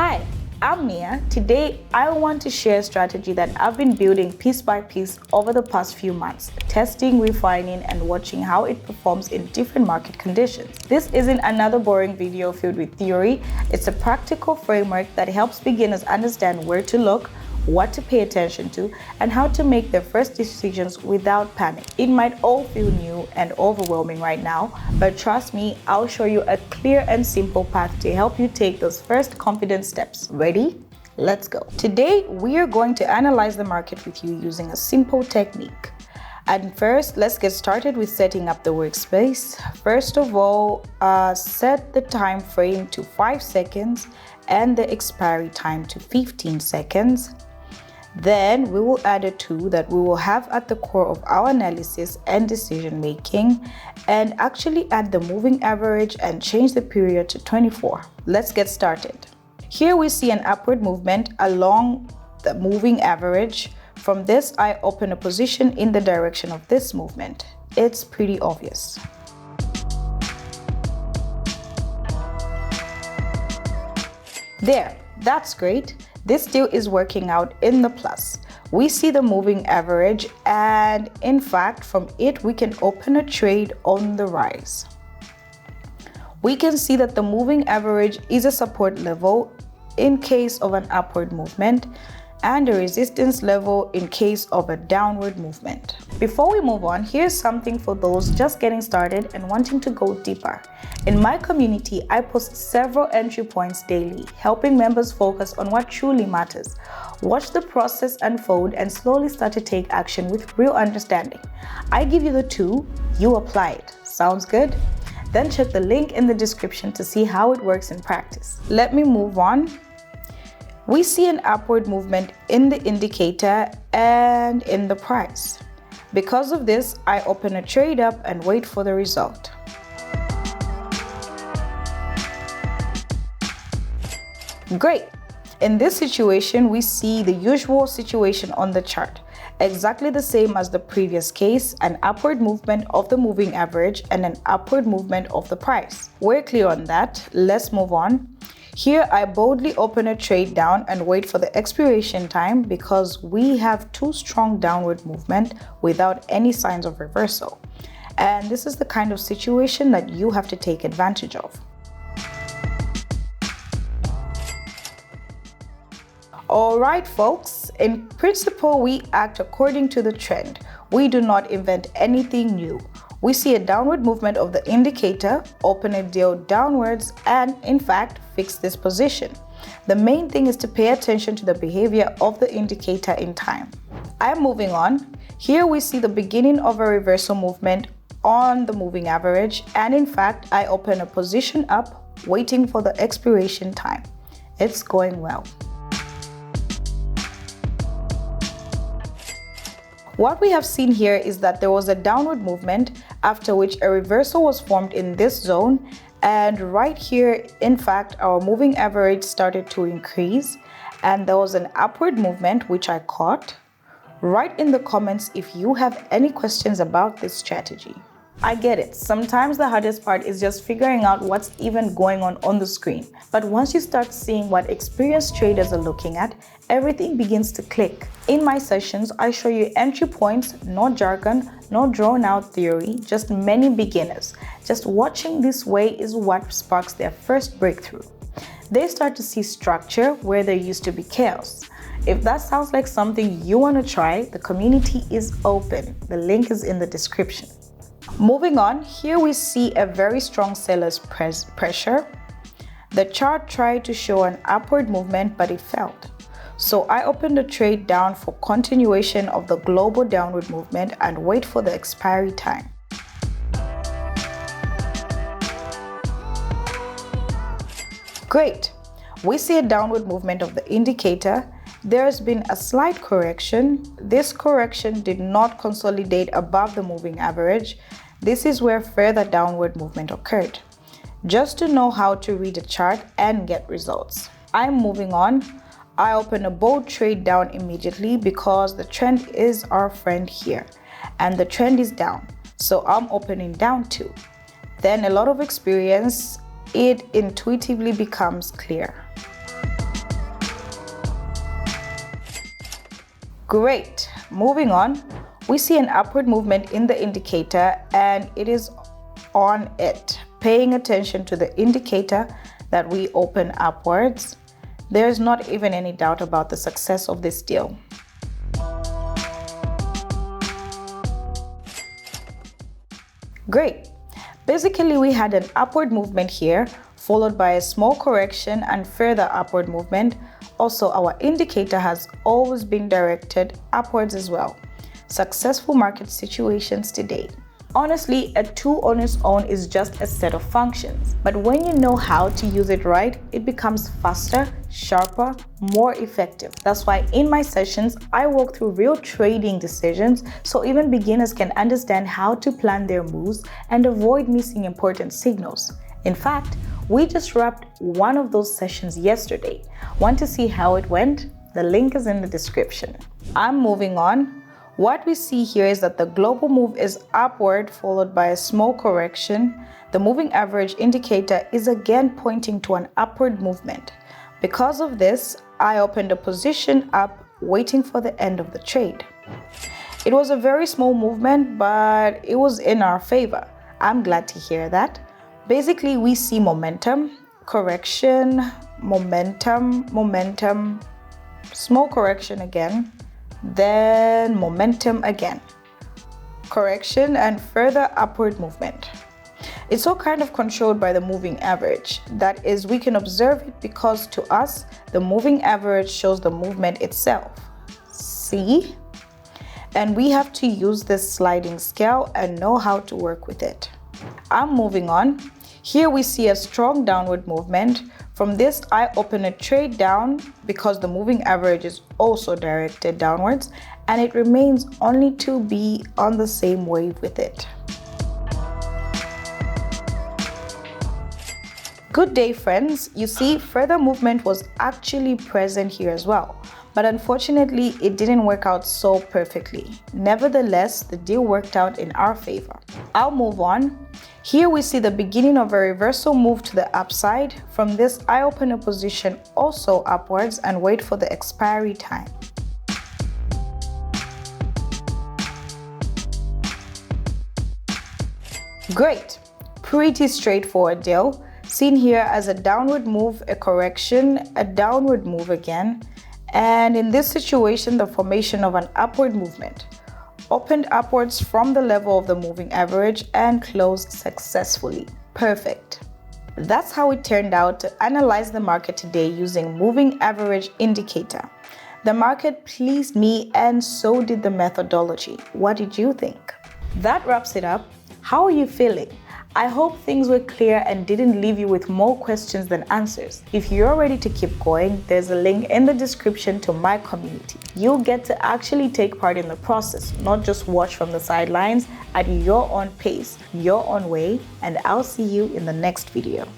Hi, I'm Nia. Today, I want to share a strategy that I've been building piece by piece over the past few months, testing, refining, and watching how it performs in different market conditions. This isn't another boring video filled with theory. It's a practical framework that helps beginners understand where to look, what to pay attention to, and how to make their first decisions without panic. It might all feel new and overwhelming right now, but trust me, I'll show you a clear and simple path to help you take those first confident steps. Ready? Let's go. Today, we are going to analyze the market with you using a simple technique. And first, let's get started with setting up the workspace. First of all, set the time frame to 5 seconds and the expiry time to 15 seconds. Then we will add a tool that we will have at the core of our analysis and decision making, and actually add the moving average and change the period to 24. Let's get started. Here we see an upward movement along the moving average. From this, I open a position in the direction of this movement. It's pretty obvious. There, that's great. This deal is working out in the plus. We see the moving average, and in fact, from it, we can open a trade on the rise. We can see that the moving average is a support level in case of an upward movement, and a resistance level in case of a downward movement. Before we move on, here's something for those just getting started and wanting to go deeper. In my community, I post several entry points daily, helping members focus on what truly matters. Watch the process unfold and slowly start to take action with real understanding. I give you the tool, you apply it. Sounds good? Then check the link in the description to see how it works in practice. Let me move on. We see an upward movement in the indicator and in the price. Because of this, I open a trade up and wait for the result. Great. In this situation, we see the usual situation on the chart. Exactly the same as the previous case, an upward movement of the moving average and an upward movement of the price. We're clear on that. Let's move on. Here, I boldly open a trade down and wait for the expiration time because we have two strong downward movement without any signs of reversal. And this is the kind of situation that you have to take advantage of. All right, folks, in principle, we act according to the trend. We do not invent anything new. We see a downward movement of the indicator, open a deal downwards, and in fact, fix this position. The main thing is to pay attention to the behavior of the indicator in time. I'm moving on. Here we see the beginning of a reversal movement on the moving average, and in fact, I open a position up, waiting for the expiration time. It's going well. What we have seen here is that there was a downward movement, after which a reversal was formed in this zone, and right here, in fact, our moving average started to increase, and there was an upward movement which I caught. Write in the comments if you have any questions about this strategy. I get it. Sometimes the hardest part is just figuring out what's even going on the screen. But once you start seeing what experienced traders are looking at, everything begins to click. In my sessions, I show you entry points, no jargon, no drawn out theory, just many beginners. Just watching this way is what sparks their first breakthrough. They start to see structure where there used to be chaos. If that sounds like something you want to try, the community is open. The link is in the description. Moving on, here we see a very strong seller's pressure. The chart tried to show an upward movement, but it failed. So I opened the trade down for continuation of the global downward movement and wait for the expiry time. Great. We see a downward movement of the indicator. There has been a slight correction. This correction did not consolidate above the moving average. This is where further downward movement occurred. Just to know how to read a chart and get results. I'm moving on. I open a bold trade down immediately because the trend is our friend here and the trend is down. So I'm opening down too. Then a lot of experience, it intuitively becomes clear. Great. Moving on, we see an upward movement in the indicator and it is on it. Paying attention to the indicator that we open upwards, there is not even any doubt about the success of this deal. Great. Basically, we had an upward movement here, followed by a small correction and further upward movement. Also, our indicator has always been directed upwards as well. Successful market situations to date. Honestly, a tool on its own is just a set of functions, but when you know how to use it right, it becomes faster, sharper, more effective. That's why in my sessions, I walk through real trading decisions so even beginners can understand how to plan their moves and avoid missing important signals. In fact, we just wrapped one of those sessions yesterday. Want to see how it went? The link is in the description. I'm moving on. What we see here is that the global move is upward, followed by a small correction. The moving average indicator is again pointing to an upward movement. Because of this, I opened a position up, waiting for the end of the trade. It was a very small movement, but it was in our favor. I'm glad to hear that. Basically, we see momentum, correction, momentum, small correction again, then momentum again, correction and further upward movement. It's all kind of controlled by the moving average. That is, we can observe it because to us, the moving average shows the movement itself. See? And we have to use this sliding scale and know how to work with it. I'm moving on. Here we see a strong downward movement. From this, I open a trade down because the moving average is also directed downwards and it remains only to be on the same wave with it. Good day, friends. You see, further movement was actually present here as well, but unfortunately, it didn't work out so perfectly. Nevertheless, the deal worked out in our favor. I'll move on. Here we see the beginning of a reversal move to the upside. From this, I open a position also upwards and wait for the expiry time. Great. Pretty straightforward deal. Seen here as a downward move, a correction, a downward move again, and in this situation, the formation of an upward movement. Opened upwards from the level of the moving average and closed successfully. Perfect. That's how it turned out to analyze the market today using moving average indicator. The market pleased me and so did the methodology. What did you think? That wraps it up. How are you feeling? I hope things were clear and didn't leave you with more questions than answers. If you're ready to keep going, there's a link in the description to my community. You'll get to actually take part in the process, not just watch from the sidelines at your own pace, your own way, and I'll see you in the next video.